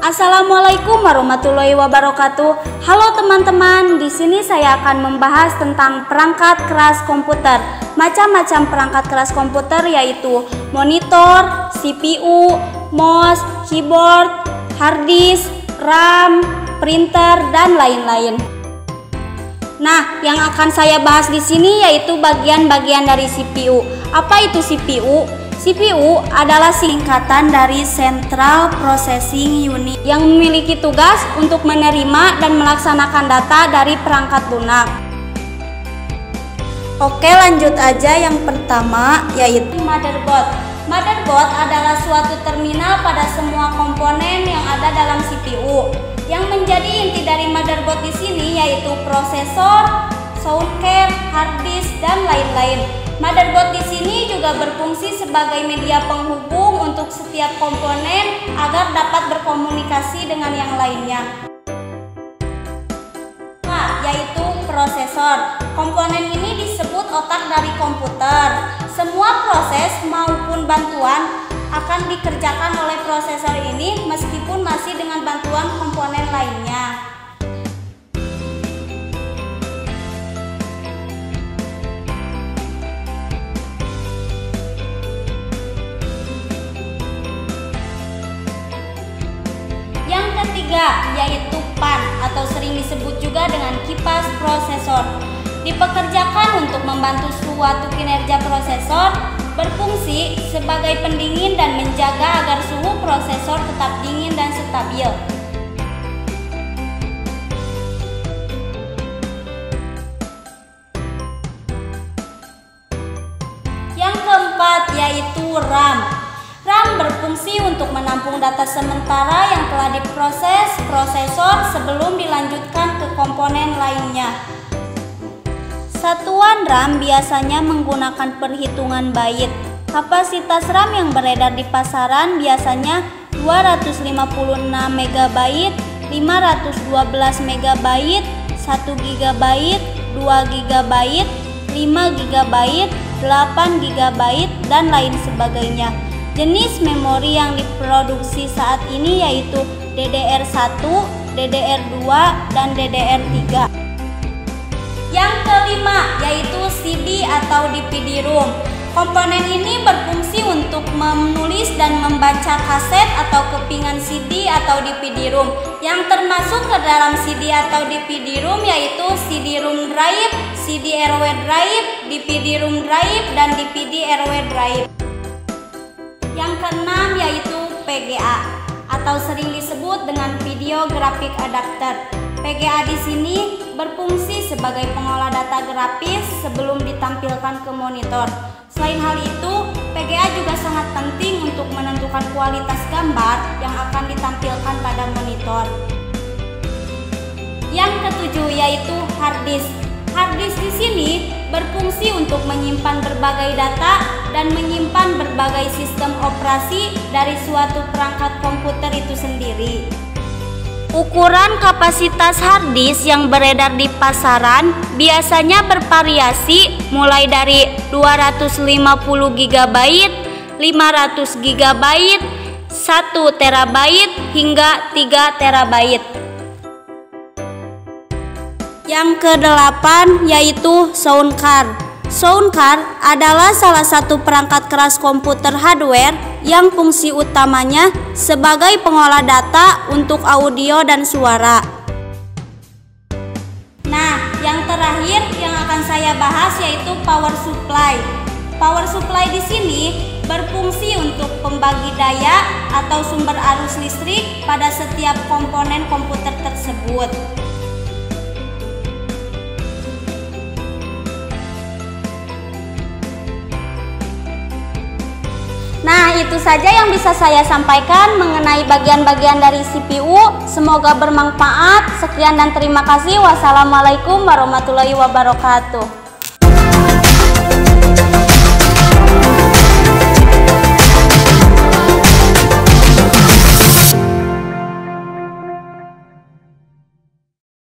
Assalamualaikum warahmatullahi wabarakatuh. Halo teman-teman, di sini saya akan membahas tentang perangkat keras komputer. Macam-macam perangkat keras komputer yaitu monitor, CPU, mouse, keyboard, hard disk, RAM, printer, dan lain-lain. Nah, yang akan saya bahas di sini yaitu bagian-bagian dari CPU. Apa itu CPU? CPU adalah singkatan dari Central Processing Unit yang memiliki tugas untuk menerima dan melaksanakan data dari perangkat lunak. Oke, lanjut aja. Yang pertama yaitu motherboard. Motherboard adalah suatu terminal pada semua komponen yang ada dalam CPU. Yang menjadi inti dari motherboard di sini yaitu prosesor, sound card, hard disk, dan lain-lain. Motherboard di sini juga berfungsi sebagai media penghubung untuk setiap komponen agar dapat berkomunikasi dengan yang lainnya. Yaitu prosesor. Komponen ini disebut otak dari komputer. Semua proses maupun bantuan akan dikerjakan oleh prosesor ini meskipun masih dengan bantuan komponen lainnya. Ketiga yaitu PAN atau sering disebut juga dengan kipas prosesor. Dipekerjakan untuk membantu suatu kinerja prosesor, berfungsi sebagai pendingin dan menjaga agar suhu prosesor tetap dingin dan stabil. Yang keempat yaitu RAM. RAM berfungsi untuk menampung data sementara yang telah diproses prosesor sebelum dilanjutkan ke komponen lainnya. Satuan RAM biasanya menggunakan perhitungan bait. Kapasitas RAM yang beredar di pasaran biasanya 256 MB, 512 MB, 1 GB, 2 GB, 5 GB, 8 GB, dan lain sebagainya. Jenis memori yang diproduksi saat ini yaitu DDR1, DDR2, dan DDR3. Yang kelima yaitu CD atau DVD-ROM. Komponen ini berfungsi untuk menulis dan membaca kaset atau kepingan CD atau DVD-ROM. Yang termasuk ke dalam CD atau DVD-ROM yaitu CD-ROM drive, CD-RW drive, DVD-ROM drive, dan DVD-RW drive. Yang keenam yaitu PGA atau sering disebut dengan Video Graphic Adapter. PGA di sini berfungsi sebagai pengolah data grafis sebelum ditampilkan ke monitor. Selain hal itu, PGA juga sangat penting untuk menentukan kualitas gambar yang akan ditampilkan pada monitor. Yang ketujuh yaitu hard disk. Hard disk di sini berfungsi untuk menyimpan berbagai data dan menyimpan berbagai sistem operasi dari suatu perangkat komputer itu sendiri. Ukuran kapasitas hard disk yang beredar di pasaran biasanya bervariasi mulai dari 250 GB, 500 GB, 1 TB, hingga 3 TB. Yang kedelapan yaitu sound card. Sound card adalah salah satu perangkat keras komputer hardware yang fungsi utamanya sebagai pengolah data untuk audio dan suara. Nah, yang terakhir yang akan saya bahas yaitu power supply. Power supply di sini berfungsi untuk pembagi daya atau sumber arus listrik pada setiap komponen komputer tersebut. Nah, itu saja yang bisa saya sampaikan mengenai bagian-bagian dari CPU. Semoga bermanfaat. Sekian dan terima kasih. Wassalamualaikum warahmatullahi wabarakatuh.